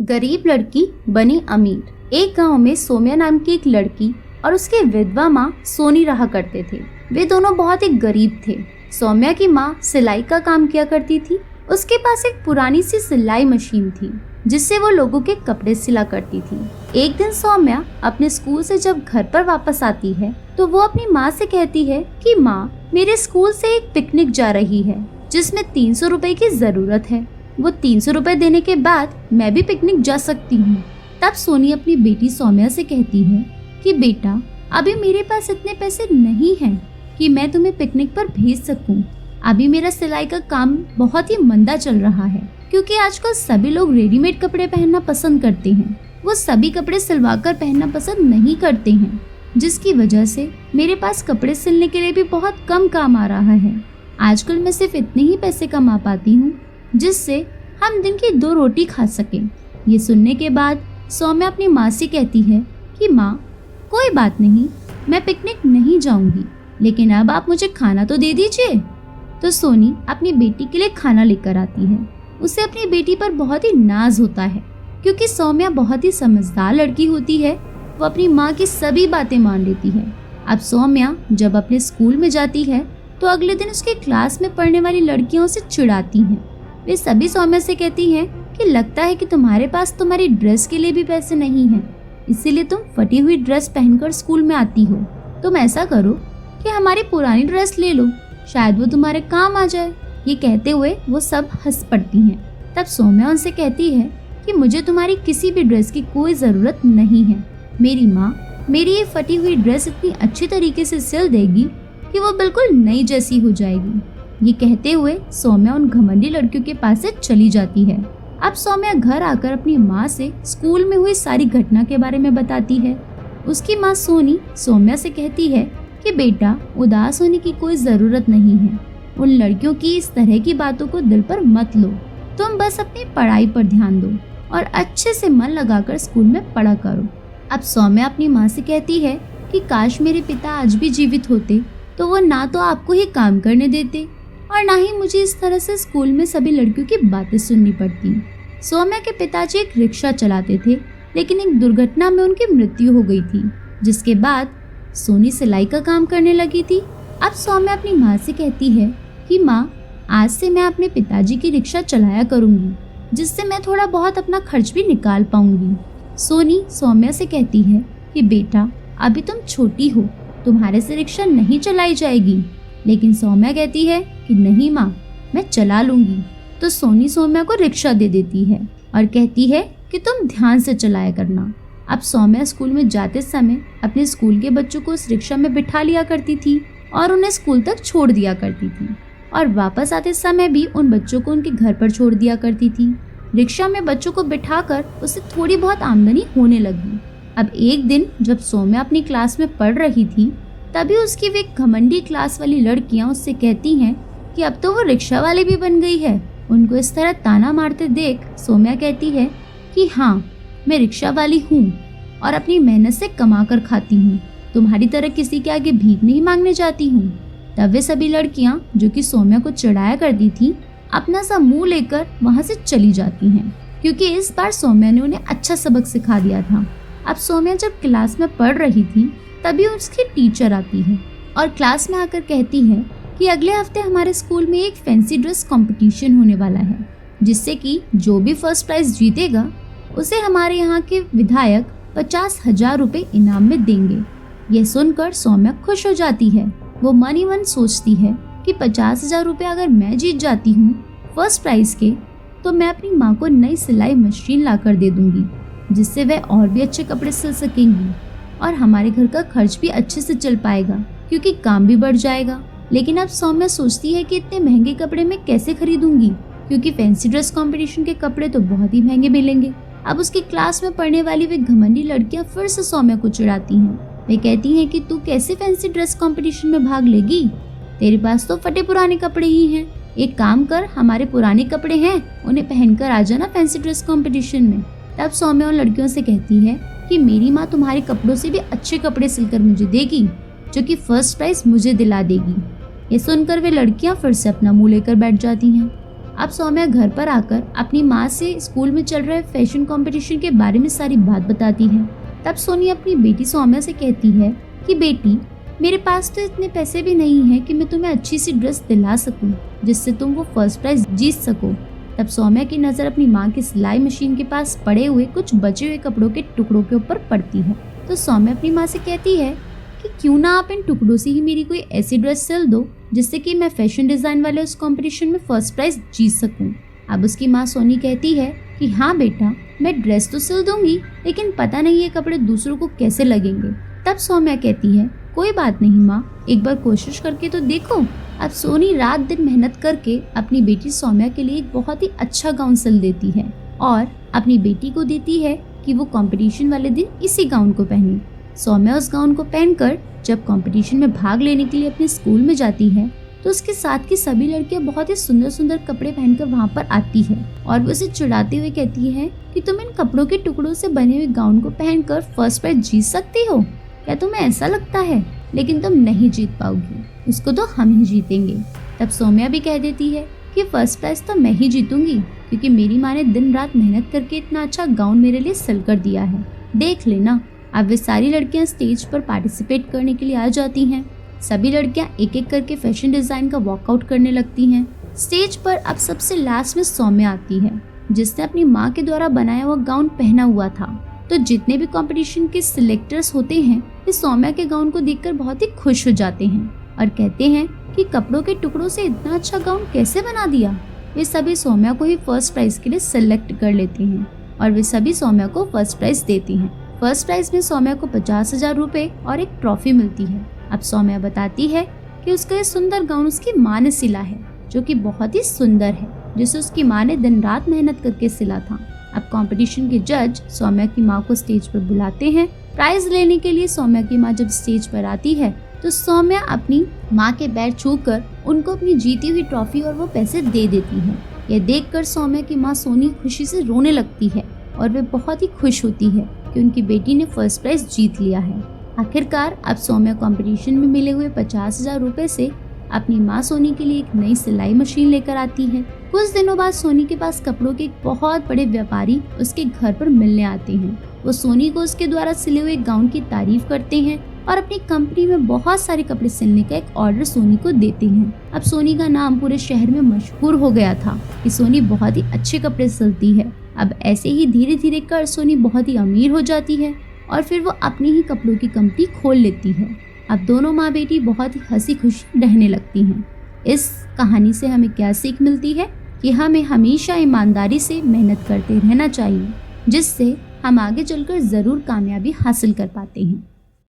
गरीब लड़की बनी अमीर। एक गांव में सौम्या नाम की एक लड़की और उसके विधवा माँ सोनी रहा करते थे। वे दोनों बहुत ही गरीब थे। सौम्या की माँ सिलाई का काम किया करती थी। उसके पास एक पुरानी सी सिलाई मशीन थी जिससे वो लोगों के कपड़े सिला करती थी। एक दिन सौम्या अपने स्कूल से जब घर पर वापस आती है तो वो अपनी माँ से कहती है कि माँ, मेरे स्कूल से एक पिकनिक जा रही है जिसमें 300 रुपए की जरूरत है। वो 300 रुपए देने के बाद मैं भी पिकनिक जा सकती हूँ। तब सोनी अपनी बेटी सौम्या से कहती है कि बेटा, अभी मेरे पास इतने पैसे नहीं हैं कि मैं तुम्हें पिकनिक पर भेज सकूं। अभी मेरा सिलाई का काम बहुत ही मंदा चल रहा है क्योंकि आजकल सभी लोग रेडीमेड कपड़े पहनना पसंद करते हैं। वो सभी कपड़े सिलवा कर पहनना पसंद नहीं करते हैं, जिसकी वजह से मेरे पास कपड़े सिलने के लिए भी बहुत कम काम आ रहा है। आजकल मैं सिर्फ इतने ही पैसे कमा पाती हूँ जिससे हम दिन की 2 रोटी खा सकें। ये सुनने के बाद सौम्या अपनी माँ से कहती है कि माँ, कोई बात नहीं, मैं पिकनिक नहीं जाऊंगी, लेकिन अब आप मुझे खाना तो दे दीजिए। तो सोनी अपनी बेटी के लिए खाना लेकर आती है। उसे अपनी बेटी पर बहुत ही नाज होता है क्योंकि सौम्या बहुत ही समझदार लड़की होती है। वो अपनी माँ की सभी बातें मान लेती है। अब सौम्या जब अपने स्कूल में जाती है तो अगले दिन उसके क्लास में पढ़ने वाली लड़कियां उसे चिढ़ाती हैं। वे सभी सौम्या से कहती हैं कि लगता है कि तुम्हारे पास तुम्हारी ड्रेस के लिए भी पैसे नहीं हैं, इसीलिए तुम फटी हुई ड्रेस पहनकर स्कूल में आती हो। तुम ऐसा करो कि हमारी पुरानी ड्रेस ले लो, शायद वो तुम्हारे काम आ जाए। ये कहते हुए वो सब हंस पड़ती हैं। तब सौम्या उनसे कहती है कि मुझे तुम्हारी किसी भी ड्रेस की कोई ज़रूरत नहीं है। मेरी माँ मेरी ये फटी हुई ड्रेस इतनी अच्छी तरीके से सिल देगी कि वो बिल्कुल नई जैसी हो जाएगी। ये कहते हुए सौम्या उन घमंडी लड़कियों के पास से चली जाती है। अब सौम्या घर आकर अपनी माँ से स्कूल में हुई सारी घटना के बारे में बताती है। उसकी माँ सोनी सौम्या से कहती है कि बेटा, उदास होने की कोई ज़रूरत नहीं है। उन लड़कियों की इस तरह की बातों को दिल पर मत लो। तुम बस अपनी पढ़ाई पर ध्यान दो और अच्छे से मन लगाकर स्कूल में पढ़ा करो। अब सौम्या अपनी माँ से कहती है कि काश मेरे पिता आज भी जीवित होते तो वो ना तो आपको ही काम करने देते और ना ही मुझे इस तरह से स्कूल में सभी लड़कियों की बातें सुननी पड़ती। सौम्या के पिताजी एक रिक्शा चलाते थे, लेकिन एक दुर्घटना में उनकी मृत्यु हो गई थी, जिसके बाद सोनी सिलाई का काम करने लगी थी। अब सौम्या अपनी माँ से कहती है कि माँ, आज से मैं अपने पिताजी की रिक्शा चलाया करूँगी, जिससे मैं थोड़ा बहुत अपना खर्च भी निकाल पाऊंगी। सोनी सौम्या से कहती है कि बेटा, अभी तुम छोटी हो, तुम्हारे से रिक्शा नहीं चलाई जाएगी। लेकिन सौम्या कहती है कि नहीं माँ, मैं चला लूंगी। तो सोनी सौम्या को रिक्शा दे देती है और कहती है कि तुम ध्यान से चलाया करना। अब सौम्या स्कूल में जाते समय अपने स्कूल के बच्चों को उस रिक्शा में बिठा लिया करती थी और उन्हें स्कूल तक छोड़ दिया करती थी, और वापस आते समय भी उन बच्चों को उनके घर पर छोड़ दिया करती थी। रिक्शा में बच्चों को बिठाकर उसे थोड़ी बहुत आमदनी होने लगी। अब एक दिन जब सौम्या अपनी क्लास में पढ़ रही थी, तभी उसकी वे घमंडी क्लास वाली लड़कियां उससे कहती हैं कि अब तो वो रिक्शा वाली भी बन गई है। उनको इस तरह ताना मारते देख सौम्या कहती है कि हाँ, मैं रिक्शा वाली हूँ और अपनी मेहनत से कमा कर खाती हूँ, तुम्हारी तरह किसी के आगे भीख नहीं मांगने जाती हूँ। तब वे सभी लड़कियाँ जो कि सौम्या को चिढ़ाया करती थी, अपना सा मुँह लेकर वहाँ से चली जाती हैं, क्योंकि इस बार सौम्या ने उन्हें अच्छा सबक सिखा दिया था। अब सौम्या जब क्लास में पढ़ रही थी तभी उसकी टीचर आती है और क्लास में आकर कहती है कि अगले हफ्ते हमारे स्कूल में एक फैंसी ड्रेस कंपटीशन होने वाला है, जिससे कि जो भी फर्स्ट प्राइज जीतेगा उसे हमारे यहाँ के विधायक 50,000 रुपये इनाम में देंगे। यह सुनकर सौम्या खुश हो जाती है। वो मन ही मन सोचती है कि 50,000 रुपये अगर मैं जीत जाती हूँ फर्स्ट प्राइज के, तो मैं अपनी माँ को नई सिलाई मशीन ला कर दे दूँगी, जिससे वह और भी अच्छे कपड़े सिल सकेंगी और हमारे घर का खर्च भी अच्छे से चल पाएगा क्योंकि काम भी बढ़ जाएगा। लेकिन अब सौम्या सोचती है कि इतने महंगे कपड़े मैं कैसे खरीदूंगी, क्योंकि फैंसी ड्रेस कंपटीशन के कपड़े तो बहुत ही महंगे मिलेंगे। अब उसकी क्लास में पढ़ने वाली वे घमंडी लड़कियां फिर से सौम्या को चिढ़ाती हैं। वे कहती हैं कि तू कैसे फैंसी ड्रेस कंपटीशन में भाग लेगी, तेरे पास तो फटे पुराने कपड़े ही हैं। एक काम कर, हमारे पुराने कपड़े हैं, उन्हें पहनकर आ जाना फैंसी ड्रेस कंपटीशन में। तब सौम्या उन लड़कियों से कहती है कि मेरी माँ तुम्हारे कपड़ों से भी अच्छे कपड़े सिलकर मुझे देगी, जो कि फर्स्ट प्राइज मुझे दिला देगी। ये सुनकर वे लड़कियां फिर से अपना मुंह लेकर बैठ जाती हैं। अब सौम्या घर पर आकर अपनी माँ से स्कूल में चल रहे फैशन कंपटीशन के बारे में सारी बात बताती है। तब सोनी अपनी बेटी सौम्या से कहती है कि बेटी, मेरे पास तो इतने पैसे भी नहीं है कि मैं तुम्हें अच्छी सी ड्रेस दिला सकूं जिससे तुम वो फर्स्ट प्राइज जीत सको। तब सौम्या की नजर अपनी माँ की सिलाई मशीन के पास पड़े हुए कुछ बचे हुए कपड़ों के टुकड़ों के ऊपर पड़ती है। तो सौम्या अपनी माँ से कहती है कि क्यों ना आप इन टुकड़ों से ही मेरी कोई ऐसी ड्रेस सिल दो जिससे कि मैं फैशन डिजाइन वाले उस कंपटीशन में फर्स्ट प्राइज जीत सकूं। अब उसकी माँ सोनी कहती है कि हाँ बेटा, मैं ड्रेस तो सिल दूंगी, लेकिन पता नहीं ये कपड़े दूसरों को कैसे लगेंगे। तब सौम्या कहती है कोई बात नहीं माँ, एक बार कोशिश करके तो देखो। अब सोनी रात दिन मेहनत करके अपनी बेटी सौम्या के लिए एक बहुत ही अच्छा गाउन सिल देती है और अपनी बेटी को देती है कि वो कंपटीशन वाले दिन इसी गाउन को पहने। सौम्या उस गाउन को पहनकर जब कंपटीशन में भाग लेने के लिए अपने स्कूल में जाती है तो उसके साथ की सभी लड़कियां बहुत ही सुंदर सुंदर कपड़े पहनकर वहां पर आती है और वो उसे चिढ़ाते हुए कहती है कि तुम इन कपड़ों के टुकड़ों से बने हुए गाउन को पहनकर फर्स्ट प्राइज जीत सकती हो। क्या तुम्हें ऐसा लगता है? लेकिन तुम नहीं जीत पाओगी, उसको तो हम ही जीतेंगे। तब सौम्या भी कह देती है कि फर्स्ट प्राइज तो मैं ही जीतूंगी क्योंकि मेरी माँ ने दिन रात मेहनत करके इतना अच्छा गाउन मेरे लिए सिल कर दिया है। देख लेना। अब वे सारी लड़कियां स्टेज पर पार्टिसिपेट करने के लिए आ जाती हैं। सभी लड़कियां एक एक करके फैशन डिजाइन का वॉकआउट करने लगती हैं। स्टेज पर अब सबसे लास्ट में सौम्या आती है जिसने अपनी माँ के द्वारा बनाया हुआ गाउन पहना हुआ था। तो जितने भी कंपटीशन के सिलेक्टर्स होते हैं वे सौम्या के गाउन को देखकर बहुत ही खुश हो जाते हैं और कहते हैं कि कपड़ों के टुकड़ों से इतना अच्छा गाउन कैसे बना दिया। वे सभी सौम्या को ही फर्स्ट प्राइज के लिए सिलेक्ट कर लेते हैं और वे सभी सौम्या को फर्स्ट प्राइज देती हैं। फर्स्ट प्राइज में सौम्या को 50,000 रुपए और एक ट्रॉफी मिलती है। अब सौम्या बताती है कि उसका ये सुंदर गाउन उसकी माँ ने सिला है जो कि बहुत ही सुंदर है, जिसे उसकी माँ ने दिन रात मेहनत करके सिला था। अब कंपटीशन के जज सौम्या की माँ को स्टेज पर बुलाते हैं। प्राइज लेने के लिए सौम्या की माँ जब स्टेज पर आती है तो सौम्या अपनी माँ के पैर छूकर उनको अपनी जीती हुई ट्रॉफी और वो पैसे दे देती है। यह देखकर सौम्या की माँ सोनी खुशी से रोने लगती है और वे बहुत ही खुश होती है कि उनकी बेटी ने फर्स्ट प्राइज जीत लिया है। आखिरकार अब सौम्या कंपटीशन में मिले हुए 50,000 रुपए से अपनी माँ सोनी के लिए एक नई सिलाई मशीन लेकर आती है। कुछ दिनों बाद सोनी के पास कपड़ों के एक बहुत बड़े व्यापारी उसके घर पर मिलने आते हैं। वो सोनी को उसके द्वारा सिले हुए गाउन की तारीफ करते हैं और अपनी कंपनी में बहुत सारे कपड़े सिलने का एक ऑर्डर सोनी को देते हैं। अब सोनी का नाम पूरे शहर में मशहूर हो गया था कि सोनी बहुत ही अच्छे कपड़े सिलती है। अब ऐसे ही धीरे धीरे कर सोनी बहुत ही अमीर हो जाती है और फिर वो अपनी ही कपड़ों की कंपनी खोल लेती है। अब दोनों माँ बेटी बहुत ही हंसी खुशी रहने लगती हैं। इस कहानी से हमें क्या सीख मिलती है कि हमें हमेशा ईमानदारी से मेहनत करते रहना चाहिए, जिससे हम आगे चलकर जरूर कामयाबी हासिल कर पाते हैं।